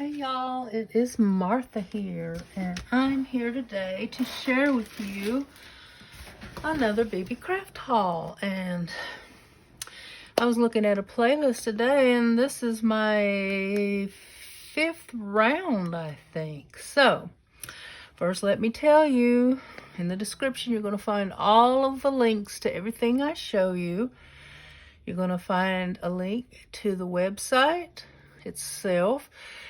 Hey y'all, it is Martha here, and I'm here today to share with you another BB craft haul. And I was looking at a playlist today, and this is my 5th round, I think. So first, let me tell you, in the description you're going to find all of the links to everything I show you. You're going to find a link to the website itself.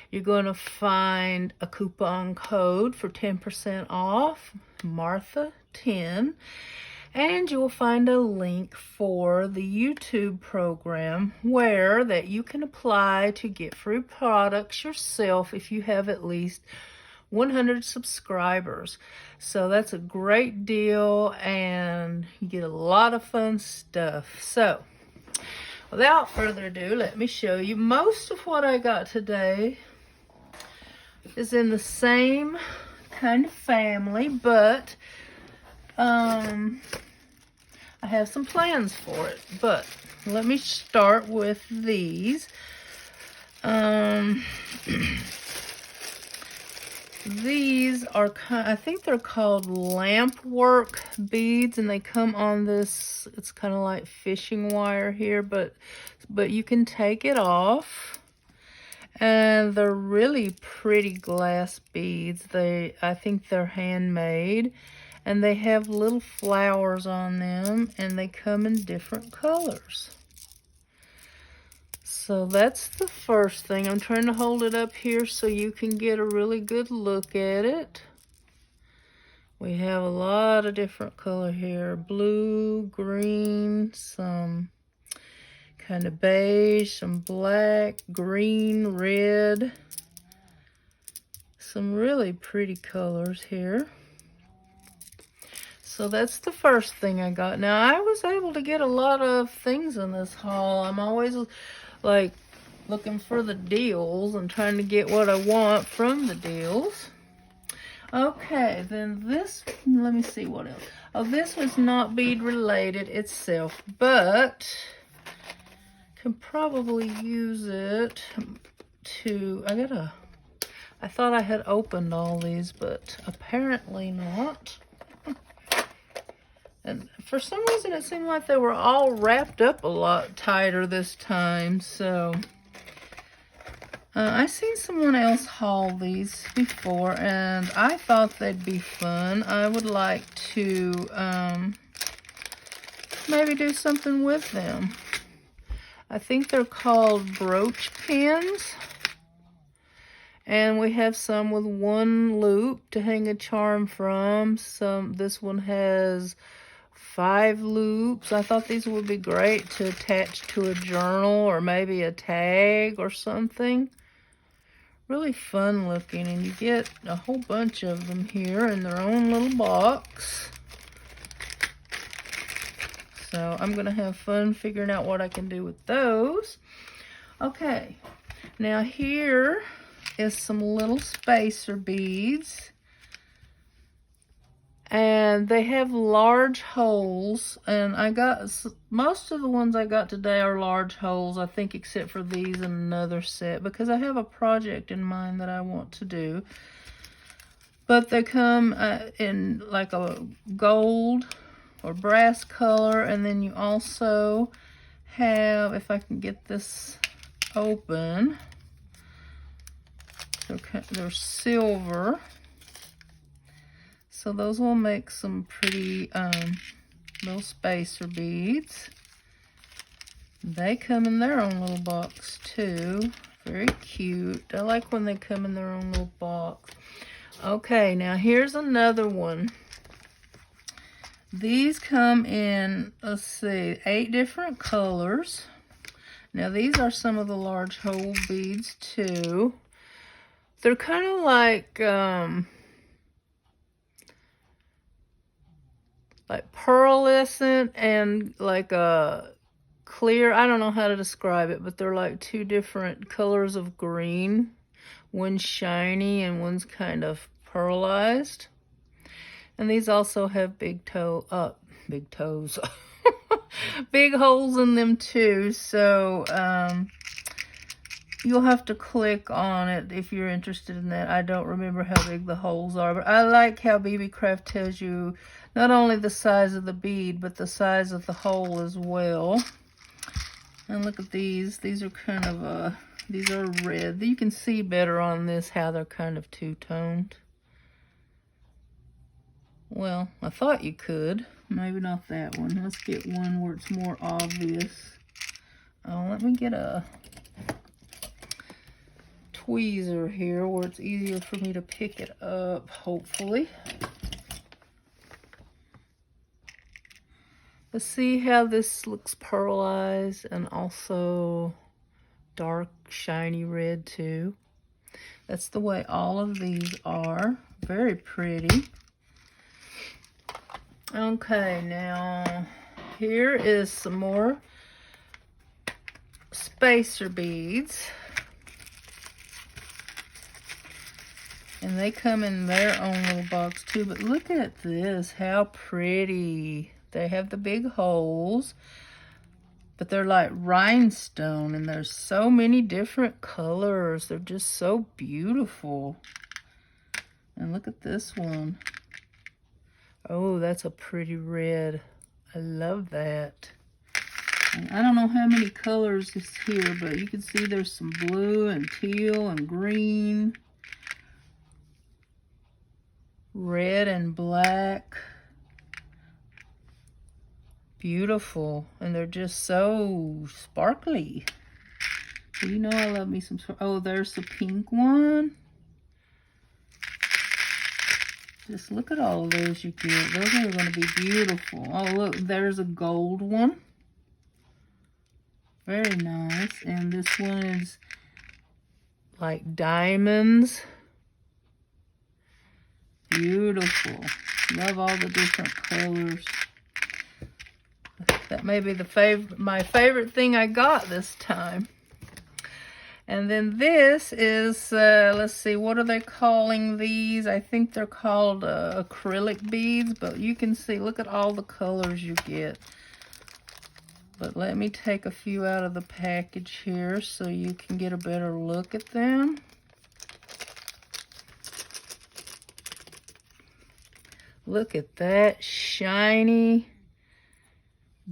You're going to find a coupon code for 10% off, Martha10, and you'll find a link for the YouTube program where that you can apply to get free products yourself if you have at least 100 subscribers. So that's a great deal, and you get a lot of fun stuff. So without further ado, let me show you. Most of what I got today is in the same kind of family, but I have some plans for it. But let me start with these. These are I think they're called Lampwork beads, and they come on this, it's kind of like fishing wire here, but you can take it off, and they're really pretty glass beads. I think they're handmade, and they have little flowers on them, and they come in different colors. So that's the first thing. I'm trying to hold it up here so you can get a really good look at it. We have a lot of different color here. Blue, green, some kind of beige, some black, green, red. Some really pretty colors here. So that's the first thing I got. Now, I was able to get a lot of things in this haul. I'm always like looking for the deals and trying to get what I want from the deals. Okay, then this, let me see what else. Oh, this was not bead related itself, but can probably use it to, I thought I had opened all these, but apparently not. And for some reason, it seemed like they were all wrapped up a lot tighter this time. So, I seen someone else haul these before, and I thought they'd be fun. I would like to maybe do something with them. I think they're called brooch pins. And we have some with one loop to hang a charm from. This one has 5 loops. I thought these would be great to attach to a journal or maybe a tag or something. Really fun looking, and you get a whole bunch of them here in their own little box. So I'm going to have fun figuring out what I can do with those. Okay, now here is some little spacer beads. And they have large holes, and I got, most of the ones I got today are large holes, I think, except for these and another set, because I have a project in mind that I want to do. But they come in like a gold or brass color, and then you also have, if I can get this open, they're silver. So those will make some pretty little spacer beads. They come in their own little box too. Very cute. I like when they come in their own little box. Okay, now here's another one. These come in, let's see, 8 different colors. Now these are some of the large hole beads too. They're kind of like pearlescent and like a clear, I don't know how to describe it, but they're like 2 different colors of green. One's shiny and one's kind of pearlized. And these also have big toes, big holes in them too. So you'll have to click on it if you're interested in that. I don't remember how big the holes are, but I like how BB Craft tells you not only the size of the bead, but the size of the hole as well. And look at these. These are kind of, these are red. You can see better on this how they're kind of two-toned. Well, I thought you could. Maybe not that one. Let's get one where it's more obvious. Oh, let me get a tweezer here where it's easier for me to pick it up, hopefully. Let's see how this looks pearlized and also dark, shiny red too. That's the way all of these are. Very pretty. Okay, now here is some more spacer beads. And they come in their own little box too, but look at this, how pretty. They have the big holes, but they're like rhinestone, and there's so many different colors. They're just so beautiful. And look at this one. Oh, that's a pretty red. I love that. And I don't know how many colors is here, but you can see there's some blue and teal and green, red and black. Beautiful. And they're just so sparkly. You know I love me some, oh, there's the pink one. Just look at all of those you get. Those are going to be beautiful. Oh, look, there's a gold one. Very nice. And this one is like diamonds. Beautiful. Love all the different colors. That may be my favorite thing I got this time. And then this is, let's see, what are they calling these? I think they're called acrylic beads, but you can see, look at all the colors you get. But let me take a few out of the package here so you can get a better look at them. Look at that shiny,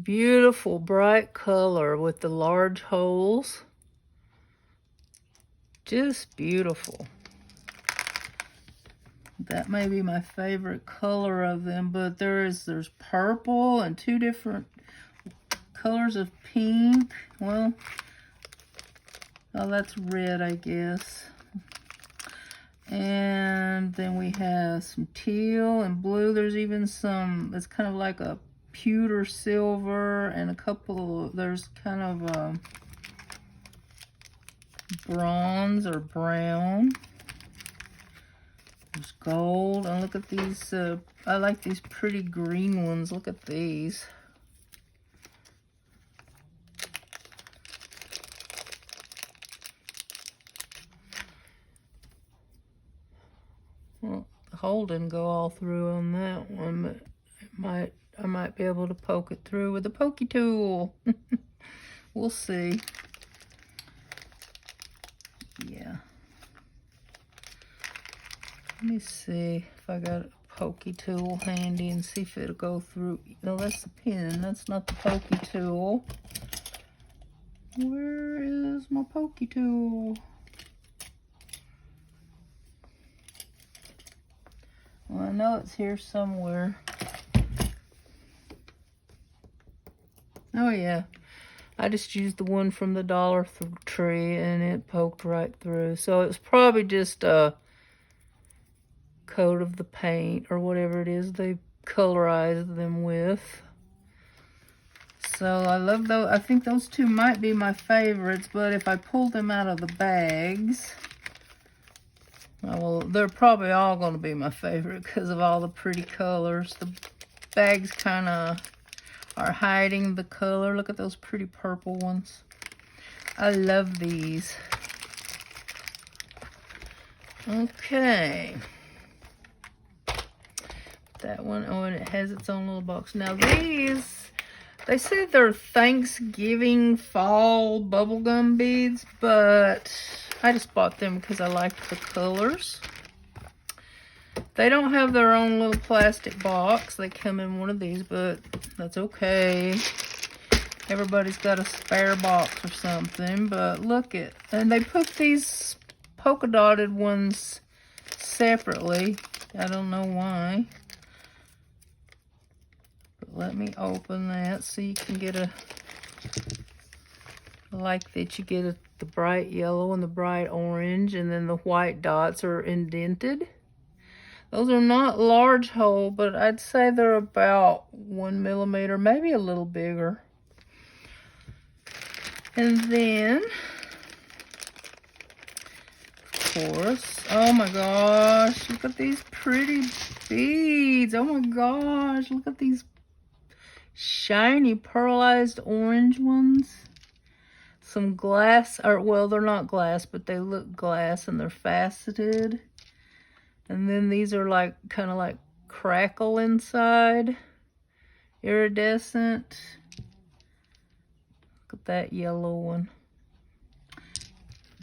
beautiful, bright color with the large holes. Just beautiful. That may be my favorite color of them, but there's purple and two different colors of pink. Well, oh, that's red, I guess. And then we have some teal and blue. There's even some, it's kind of like a pewter silver, and a couple, there's kind of bronze or brown. There's gold. And look at these, I like these pretty green ones. Look at these. Well, the hole didn't go all through on that one, but I might be able to poke it through with a pokey tool. We'll see. Yeah. Let me see if I got a pokey tool handy and see if it'll go through. No, that's the pin. That's not the pokey tool. Where is my pokey tool? Well, I know it's here somewhere. Oh, yeah. I just used the one from the Dollar Tree, and it poked right through. So it's probably just a coat of the paint or whatever it is they colorize them with. So I love those. I think those two might be my favorites, but if I pull them out of the bags, well, they're probably all going to be my favorite because of all the pretty colors. The bags kind of are hiding the color. Look at those pretty purple ones. I love these. Okay. That one, oh, and it has its own little box. Now these, They say they're Thanksgiving fall bubblegum beads, but I just bought them because I liked the colors. They don't have their own little plastic box. They come in one of these, but that's okay. Everybody's got a spare box or something, but look at, and they put these polka dotted ones separately. I don't know why. But let me open that so you can get a, like that you get the bright yellow and the bright orange, and then the white dots are indented. Those are not large hole, but I'd say they're about 1 millimeter, maybe a little bigger. And then, of course, oh my gosh, look at these pretty beads. Oh my gosh, look at these shiny pearlized orange ones. Some glass, or well, they're not glass, but they look glass and they're faceted. And then these are like, kind of like crackle inside, iridescent. Look at that yellow one.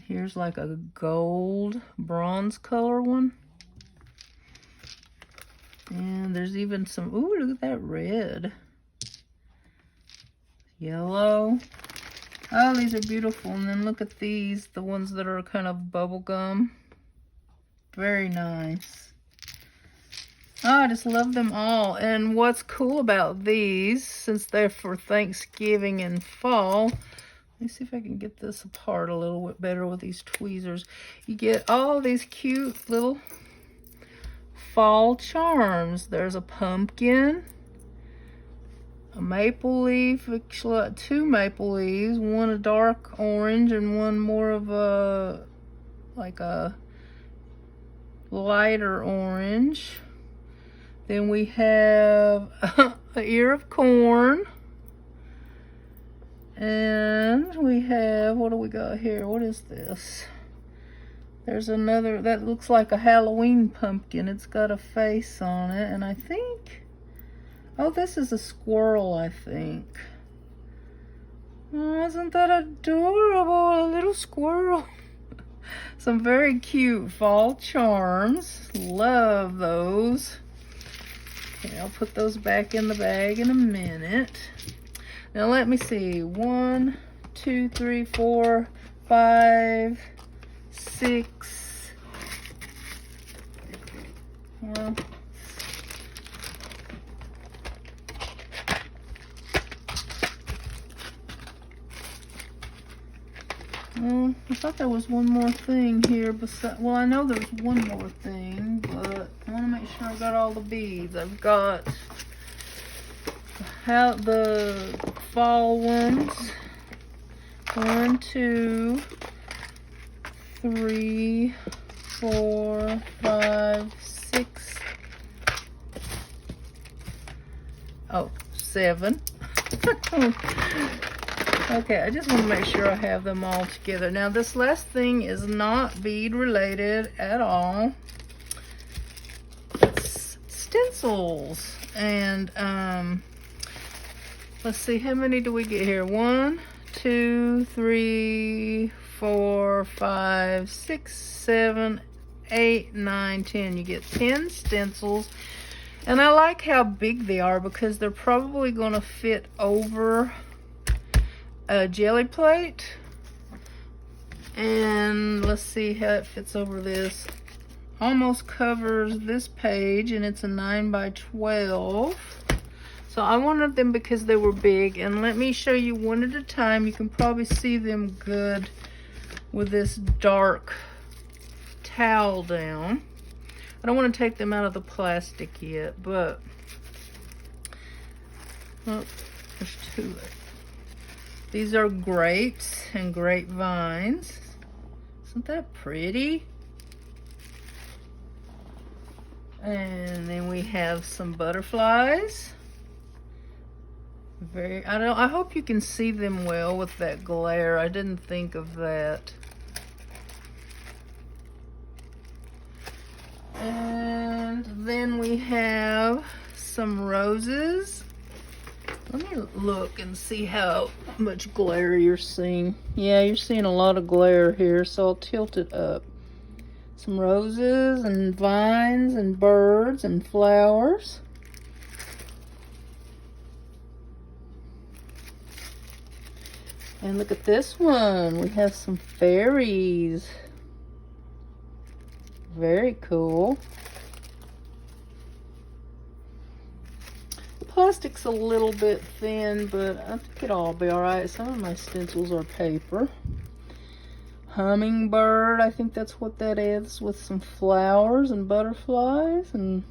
Here's like a gold bronze color one. And there's even some, ooh, look at that red. Yellow. Oh, these are beautiful. And then look at these, the ones that are kind of bubblegum. Very nice. Oh, I just love them all. And what's cool about these, since they're for Thanksgiving and fall, let me see if I can get this apart a little bit better with these tweezers. You get all these cute little fall charms. There's a pumpkin, a maple leaf, actually 2 maple leaves, one a dark orange and one more of a, like a lighter orange. Then we have an ear of corn. And we have, what do we got here? What is this? There's another, that looks like a Halloween pumpkin. It's got a face on it. And I think, oh, this is a squirrel, I think. Oh, isn't that adorable? A little squirrel. Some very cute fall charms. Love those. Okay, I'll put those back in the bag in a minute. Now let me see. 1, 2, 3, 4, 5, 6. Well, I thought there was one more thing here besides, well, I know there's one more thing, but I want to make sure I got all the beads. I've got the fall ones. 1, 2, 3, 4, 5, 6. Oh, 7. Okay, I just want to make sure I have them all together. Now, this last thing is not bead related at all. It's stencils. And, let's see, how many do we get here? 1, 2, 3, 4, 5, 6, 7, 8, 9, 10. You get 10 stencils. And I like how big they are because they're probably going to fit over a jelly plate. And let's see how it fits over this. Almost covers this page, and it's a 9 by 12. So I wanted them because they were big. And let me show you one at a time. You can probably see them good with this dark towel down. I don't want to take them out of the plastic yet, but oh, there's 2. These are grapes and grapevines. Isn't that pretty? And then we have some butterflies. I hope you can see them well with that glare. I didn't think of that. And then we have some roses. Let me look and see how much glare you're seeing. Yeah, you're seeing a lot of glare here, so I'll tilt it up. Some roses and vines and birds and flowers. And look at this one. We have some fairies. Very cool. Plastic's a little bit thin, but I think it'll all be alright. Some of my stencils are paper. Hummingbird, I think that's what that is, with some flowers and butterflies and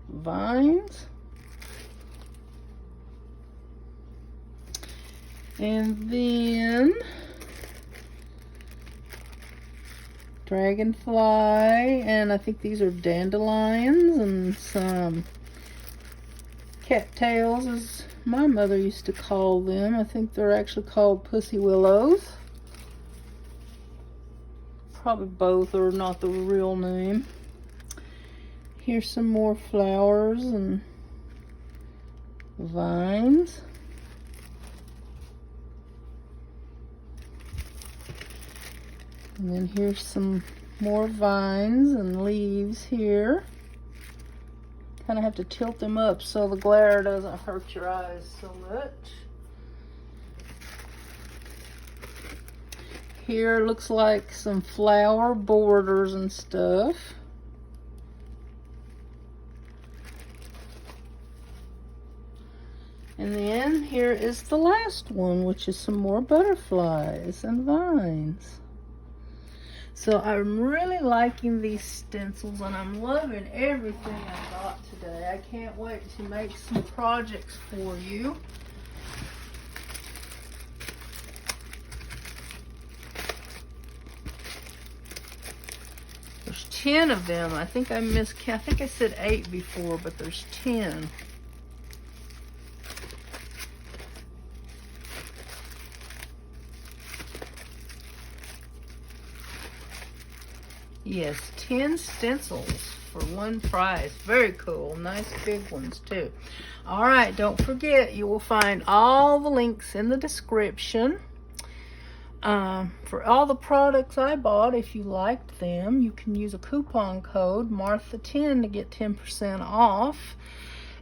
vines. And then dragonfly, and I think these are dandelions, and some cattails, as my mother used to call them. I think they're actually called pussy willows. Probably both are not the real name. Here's some more flowers and vines. And then here's some more vines and leaves here. Kind of have to tilt them up so the glare doesn't hurt your eyes so much. Here looks like some flower borders and stuff. And then here is the last one, which is some more butterflies and vines. So I'm really liking these stencils, and I'm loving everything I got today. I can't wait to make some projects for you. There's 10 of them. I think I think I said 8 before, but there's 10. Yes, 10 stencils for one price. Very cool. Nice big ones too. All right, don't forget, you will find all the links in the description for all the products I bought. If you liked them, you can use a coupon code Martha10 to get 10% off.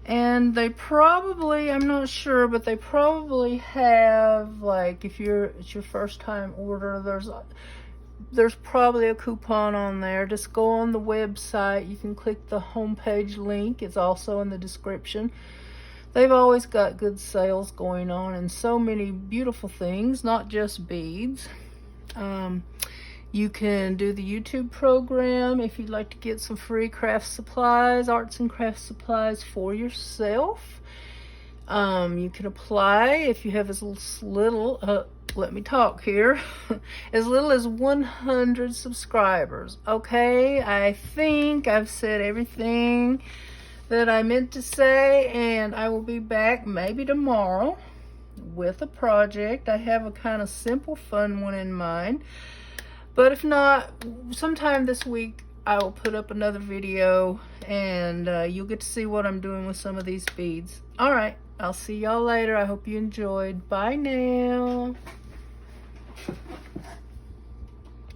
And they probably, I'm not sure, but they probably have, like, if it's your first time order, there's probably a coupon on there. Just go on the website. You can click the homepage link. It's also in the description. They've always got good sales going on and so many beautiful things, not just beads. You can do the YouTube program if you'd like to get some free craft supplies, arts and craft supplies for yourself. You can apply if you have as little, let me talk here, as little as 100 subscribers. Okay, I think I've said everything that I meant to say, and I will be back maybe tomorrow with a project. I have a kind of simple, fun one in mind, but if not, sometime this week I will put up another video, and you'll get to see what I'm doing with some of these beads. All right, I'll see y'all later. I hope you enjoyed. Bye now.